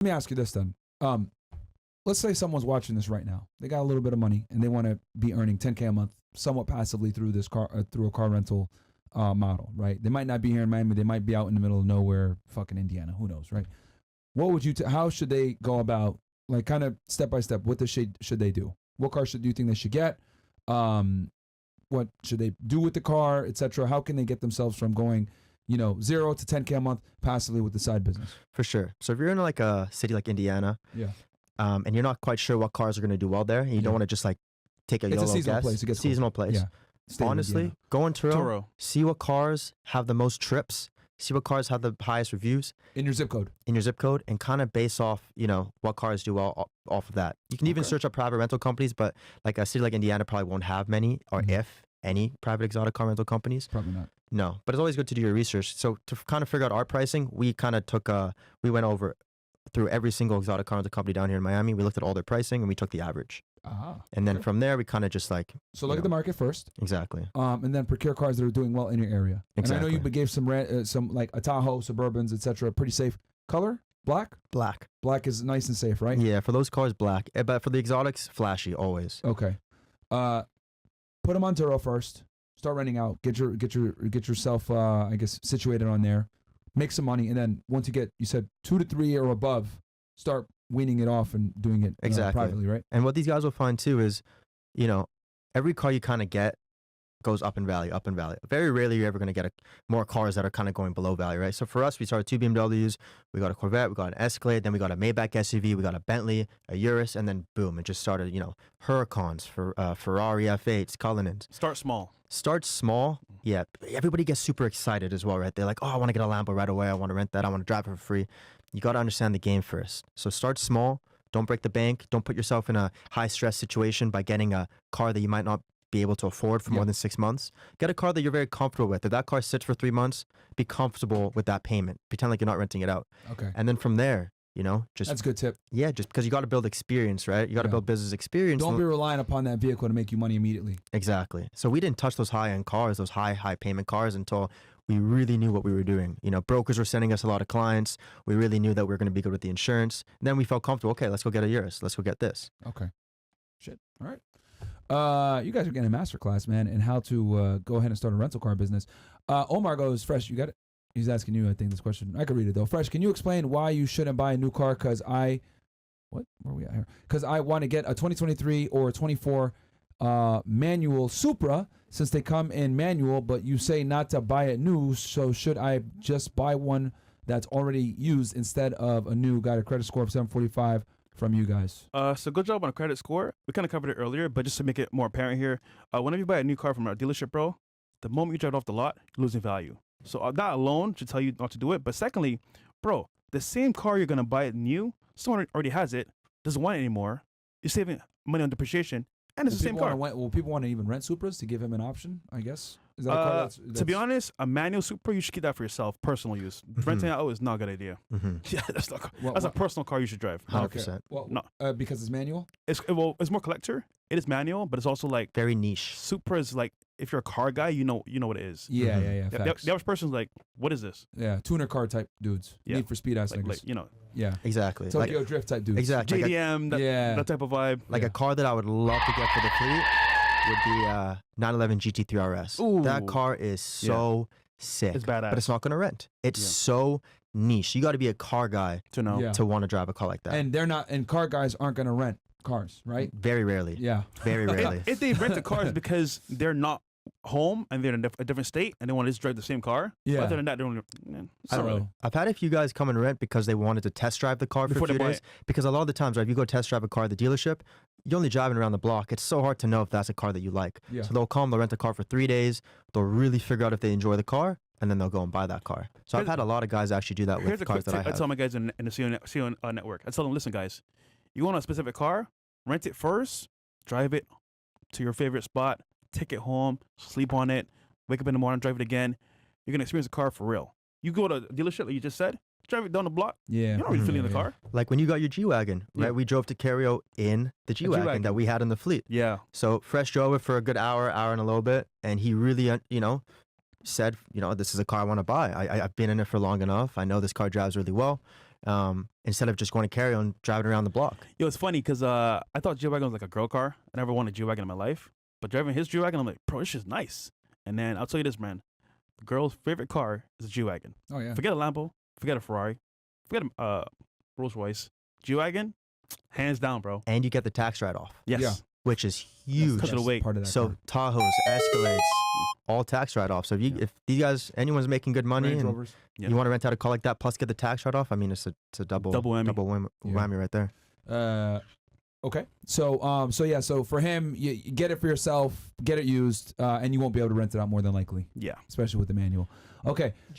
Let me ask you this then. Let's say someone's watching this right now. They got a little bit of money and they want to be earning $10K a month, somewhat passively through this through a car rental model, right? They might not be here in Miami. They might be out in the middle of nowhere, fucking Indiana. Who knows, right? What would you? How should they go about, like, kind of step by step? What should they do? What car do you think they should get? What should they do with the car, etc.? How can they get themselves from going, 0 to 10K a month passively with the side business? For sure. So if you're in like a city like Indiana, and you're not quite sure what cars are going to do well there, and you don't want to just like take a YOLO guess. It's a seasonal place. It gets seasonal place. Yeah. Honestly, go in Turo, see what cars have the most trips, see what cars have the highest reviews. In your zip code, and kind of base off, what cars do well off of that. You can even search up private rental companies, but like a city like Indiana probably won't have many, or if any, private exotic car rental companies. Probably not. No, but it's always good to do your research. So to kind of figure out our pricing, we kind of we went over through every single exotic car rental company down here in Miami. We looked at all their pricing and we took the average. And then from there, we kind of just like... So look at the market first. Exactly. And then procure cars that are doing well in your area. Exactly. And I know you gave some like a Tahoe, Suburbans, etc. Pretty safe. Color? Black? Black is nice and safe, right? Yeah, for those cars, black. But for the exotics, flashy, always. Okay. Put them on Turo first. Start renting out. Get yourself, I guess, situated on there. Make some money, and then once you said 2 to 3 or above, start weaning it off and doing it privately, right? And what these guys will find too is, every car you kind of get goes up in value. Very rarely you're ever going to get more cars that are kind of going below value, right? So for us, we started 2 BMWs, we got a Corvette, we got an Escalade, then we got a Maybach SUV, we got a Bentley, a Urus, and then boom, it just started, Huracans, Ferrari F8s, Cullinans. Start small. Yeah, everybody gets super excited as well, right? They're like, oh, I want to get a Lambo right away. I want to rent that. I want to drive it for free. You got to understand the game first. So start small. Don't break the bank. Don't put yourself in a high stress situation by getting a car that you might not be able to afford for more than 6 months. Get a car that you're very comfortable with. If that car sits for 3 months, be comfortable with that payment. Pretend like you're not renting it out. Okay. And then from there, just... That's a good tip. Yeah, just because you got to build experience, right? You got to build business experience. Don't be relying upon that vehicle to make you money immediately. Exactly. So we didn't touch those high-end cars, those high payment cars, until we really knew what we were doing. Brokers were sending us a lot of clients. We really knew that we were going to be good with the insurance. And then we felt comfortable. Okay, let's go get a Urus. Let's go get this. Okay. Shit. All right. You guys are getting a masterclass, man, in how to go ahead and start a rental car business. Omar goes, Fresh, you got it? He's asking you, I think, this question. I could read it, though. Fresh, can you explain why you shouldn't buy a new car? Because where are we at here? Because I want to get a 2023 or a 24 manual Supra, since they come in manual, but you say not to buy it new. So should I just buy one that's already used instead of a new? Got a credit score of 745 from you guys. So good job on a credit score. We kind of covered it earlier, but just to make it more apparent here, whenever you buy a new car from our dealership, bro, the moment you drive it off the lot, you're losing value. So that alone should tell you not to do it. But secondly, bro, the same car you're going to buy it new, someone already has it, doesn't want it anymore. You're saving money on depreciation, and it's the same car. Will people want to even rent Supras to give him an option, I guess? Is that a car that's... To be honest, a manual Supra, you should keep that for yourself, personal use. Renting it out is not a good idea. Yeah, that's a personal car you should drive. 100%. Well, because it's manual? It's more collector. It is manual, but it's also like... very niche. Supra is like, if you're a car guy, you know what it is. Yeah. The average person's like, what is this? Yeah, tuner car type dudes. Yeah. Need for speed ass niggas. Yeah. Exactly. Tokyo Drift type dudes. Exactly. JDM, that type of vibe. Like a car that I would love to get for the fleet would be 911 GT3 RS. Ooh. That car is so sick. It's badass. But it's not going to rent. It's so niche. You got to be a car guy to want to drive a car like that. And car guys aren't going to rent cars, right? Very rarely. Yeah. Very rarely. If they rent a car, it's because they're not home and they're in a different state and they want to just drive the same car. Yeah. Other than that, they don't. I've had a few guys come and rent because they wanted to test drive the car for a few days. Because a lot of the times, right, if you go test drive a car at the dealership, you're only driving around the block. It's so hard to know if that's a car that you like. Yeah. So they'll come, they'll rent a car for 3 days. They'll really figure out if they enjoy the car, and then they'll go and buy that car. So I've had a lot of guys actually do that with cars that I have. I tell my guys in the CEO network, I tell them, listen, guys, you want a specific car, rent it first, drive it to your favorite spot, take it home, sleep on it, wake up in the morning, drive it again. You're going to experience the car for real. You go to a dealership, like you just said, drive it down the block. Yeah. You're not really feeling the car. Like when you got your G-Wagon, right? Yeah. We drove to Cario in the G-Wagon that we had in the fleet. Yeah. So Fresh drove it for a good hour and a little bit, and he really, said, this is a car I want to buy. I've been in it for long enough. I know this car drives really well. instead of just going to carry on driving around the block. Yo, it's funny because I thought G-Wagon was like a girl car. I never wanted a G-Wagon in my life. But driving his G-Wagon, I'm like, bro, this shit's nice. And then I'll tell you this, man. The girl's favorite car is a G-Wagon. Oh yeah. Forget a Lambo. Forget a Ferrari. Forget a Rolls Royce. G-Wagon, hands down, bro. And you get the tax write-off, Yes. Yeah. which is huge. Because of the weight. Part of that So car. Tahoes, Escalades, all tax write-offs. So if these guys, anyone's making good money Range and Rovers. Yeah. you want to rent out a car like that plus get the tax write-off, I mean, it's a double whammy. Yeah. whammy right there. Okay. So for him, you get it for yourself, get it used, and you won't be able to rent it out more than likely, Yeah. especially with the manual. Okay.